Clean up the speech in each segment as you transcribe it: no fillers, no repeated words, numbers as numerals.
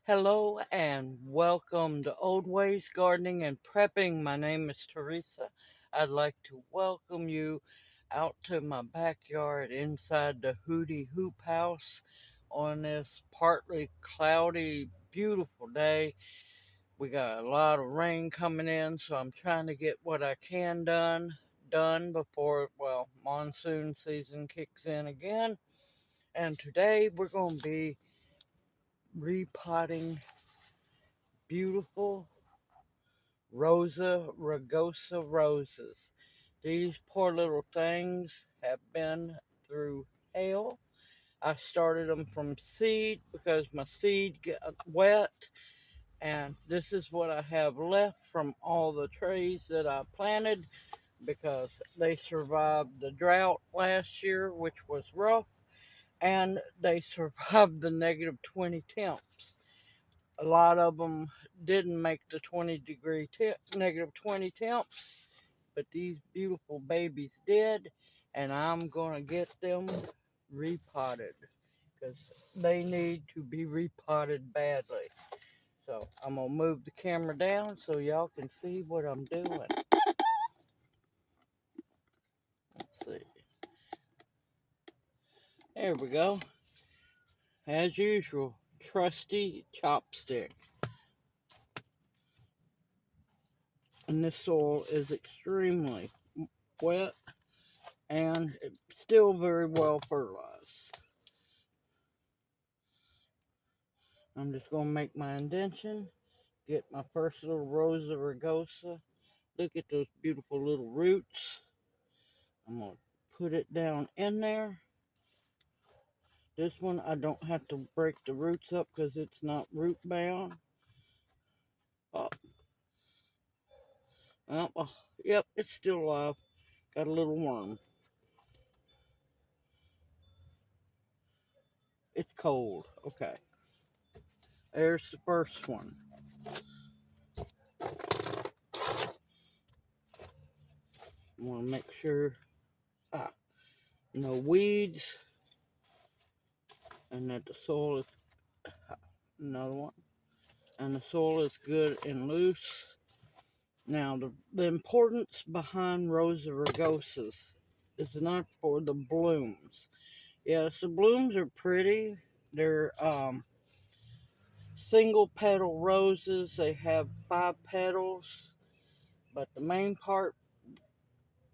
Hello and welcome to Old Ways Gardening and Prepping. My name is Teresa. I'd like to welcome you out to my backyard inside the Hootie Hoop House on this partly cloudy, beautiful day. We got a lot of rain coming in, so I'm trying to get what I can done before, monsoon season kicks in again. And today we're going to be repotting beautiful regosa roses. These poor little things have been through hell. I started them from seed because my seed got wet, and this is what I have left from all the trays that I planted because they survived the drought last year, which was rough, and they survived the negative 20 temps. A lot of them didn't make the negative 20 temps, but these beautiful babies did, and I'm going to get them repotted because they need to be repotted badly. So I'm going to move the camera down so y'all can see what I'm doing. Let's see. There we go. As usual, trusty chopstick. And this soil is extremely wet and it's still very well fertilized. I'm just going to make my indention, get my first little Rosa rugosa. Look at those beautiful little roots. I'm going to put it down in there. This one I don't have to break the roots up because it's not root bound. Oh, yep, it's still alive. Got a little worm. It's cold. Okay. There's the first one. I want to make sure no weeds and that the soil is another one. And the soil is good and loose. Now, the importance behind Rosa rugosas is not for the blooms. Yes, the blooms are pretty. They're single petal roses. They have 5 petals. But the main part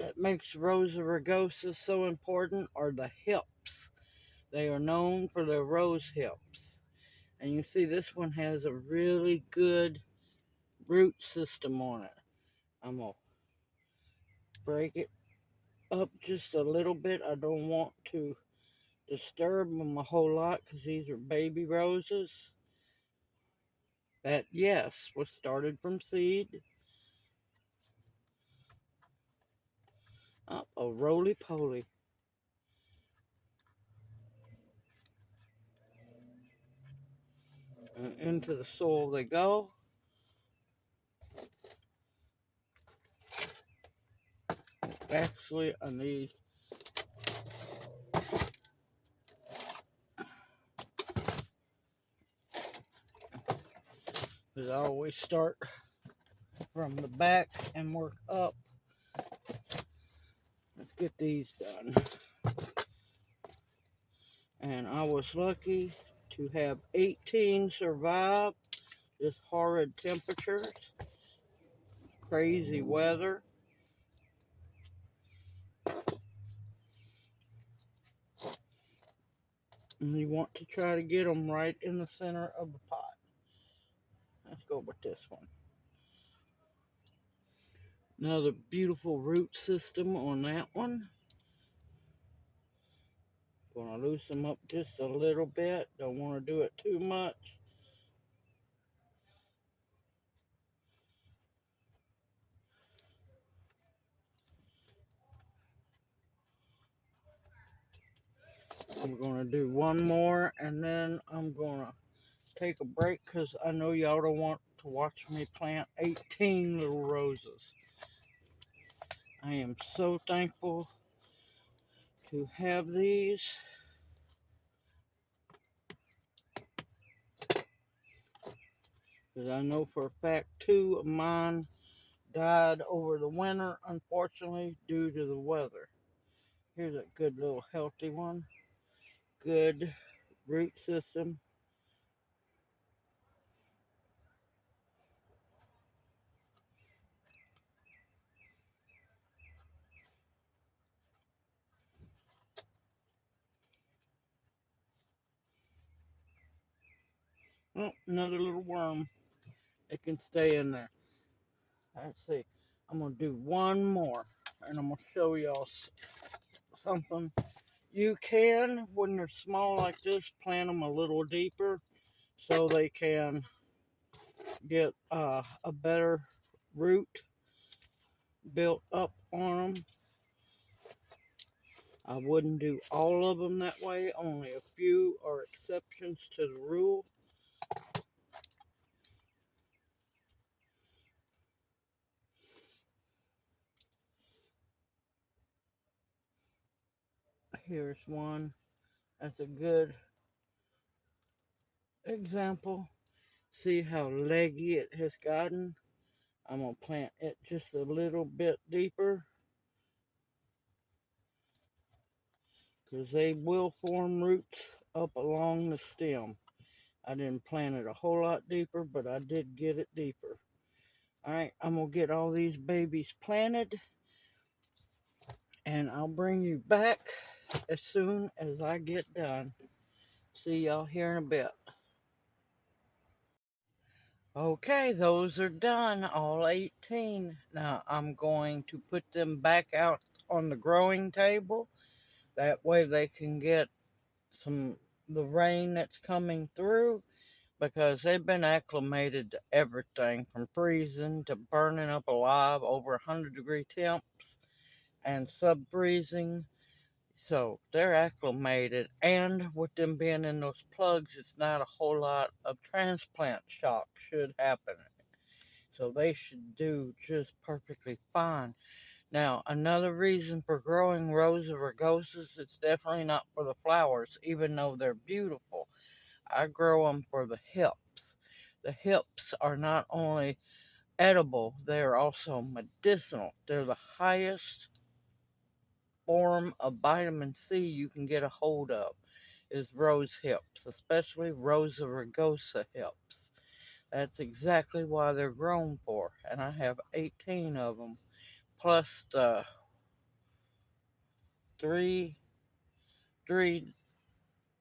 that makes Rosa rugosas so important are the hips. They are known for their rose hips. And you see this one has a really good root system on it. I'm going to break it up just a little bit. I don't want to disturb them a whole lot because these are baby roses that, yes, was started from seed. Up a roly-poly. And into the soil they go. Actually, I need because I always start from the back and work up. Let's get these done. And I was lucky to have 18 survive this horrid temperatures, crazy weather. And you want to try to get them right in the center of the pot. Let's go with this one. Another beautiful root system on that one. Gonna loosen them up just a little bit. Don't want to do it too much. I'm gonna do one more and then I'm gonna take a break because I know y'all don't want to watch me plant 18 little roses. I am so thankful to have these. Because I know for a fact 2 of mine died over the winter, unfortunately, due to the weather. Here's a good little healthy one. Good root system. Oh, another little worm. It can stay in there. Let's see. I'm going to do one more. And I'm going to show y'all something. You can, when they're small like this, plant them a little deeper so they can get a better root built up on them. I wouldn't do all of them that way. Only a few are exceptions to the rule. Here's one. That's a good example. See how leggy it has gotten? I'm going to plant it just a little bit deeper because they will form roots up along the stem. I didn't plant it a whole lot deeper, but I did get it deeper. Alright, I'm going to get all these babies planted, and I'll bring you back as soon as I get done. See y'all here in a bit. Okay, those are done, all 18. Now I'm going to put them back out on the growing table. That way they can get the rain that's coming through, because they've been acclimated to everything from freezing to burning up alive over 100-degree temps and sub-freezing. So they're acclimated, and with them being in those plugs, it's not a whole lot of transplant shock should happen. So they should do just perfectly fine. Now, another reason for growing Rosa rugosas, it's definitely not for the flowers, even though they're beautiful. I grow them for the hips. The hips are not only edible, they are also medicinal. They're the highest form of vitamin C you can get a hold of is rose hips, especially Rosa rugosa hips. That's exactly why they're grown for, and I have 18 of them, plus the three three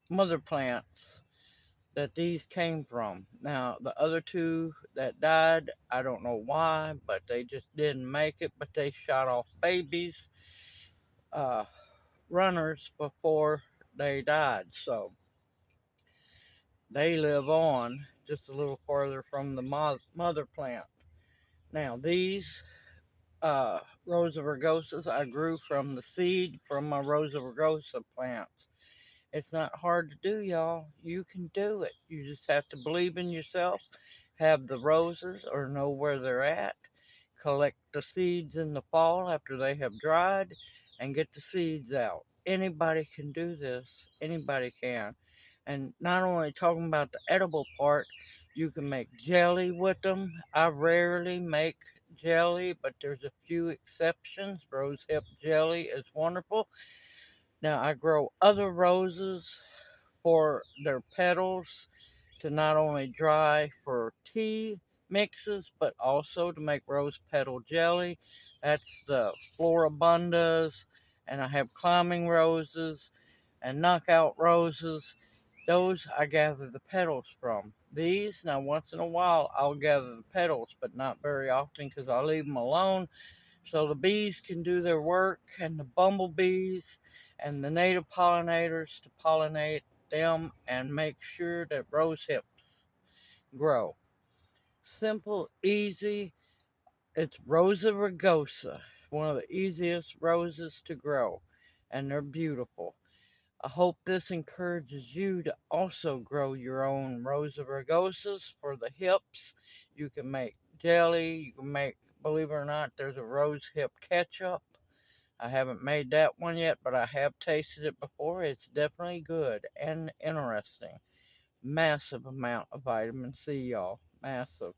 mother plants that these came from. Now, the other two that died, I don't know why, but they just didn't make it, but they shot off babies, uh, runners before they died, so they live on just a little further from the mother plant. Now, these Rosa rugosas I grew from the seed from my Rosa rugosa plants. It's not hard to do, y'all. You can do it. You just have to believe in yourself, have the roses or know where they're at, collect the seeds in the fall after they have dried, and get the seeds out. Anybody can do this. Anybody can. And not only talking about the edible part, you can make jelly with them. I rarely make jelly, but there's a few exceptions. Rose hip jelly is wonderful. Now I grow other roses for their petals to not only dry for tea mixes, but also to make rose petal jelly. That's the floribundas, and I have climbing roses and knockout roses. Those I gather the petals from. These, now once in a while, I'll gather the petals, but not very often because I leave them alone so the bees can do their work, and the bumblebees and the native pollinators to pollinate them and make sure that rose hips grow. Simple, easy. It's Rosa rugosa, one of the easiest roses to grow, and they're beautiful. I hope this encourages you to also grow your own Rosa rugosas for the hips. You can make jelly, you can make, believe it or not, there's a rose hip ketchup. I haven't made that one yet, but I have tasted it before. It's definitely good and interesting. Massive amount of vitamin C, y'all. massive.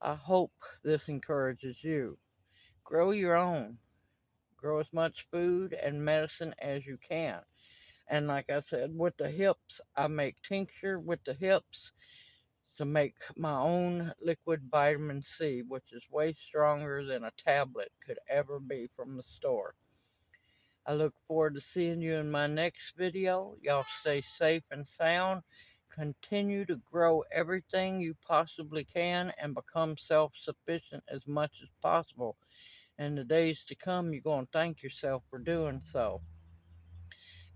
I hope this encourages you. Grow your own. Grow as much food and medicine as you can. And like I said, with the hips, I make tincture with the hips to make my own liquid vitamin C, which is way stronger than a tablet could ever be from the store. I look forward to seeing you in my next video. Y'all stay safe and sound. Continue to grow everything you possibly can and become self-sufficient as much as possible. In the days to come, you're going to thank yourself for doing so.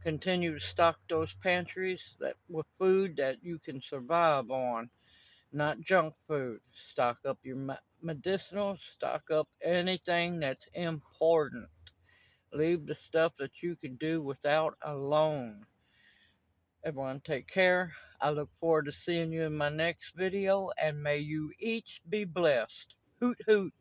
Continue to stock those pantries with food that you can survive on, not junk food. Stock up your medicinal, stock up anything that's important. Leave the stuff that you can do without alone. Everyone take care. I look forward to seeing you in my next video, and may you each be blessed. Hoot hoot.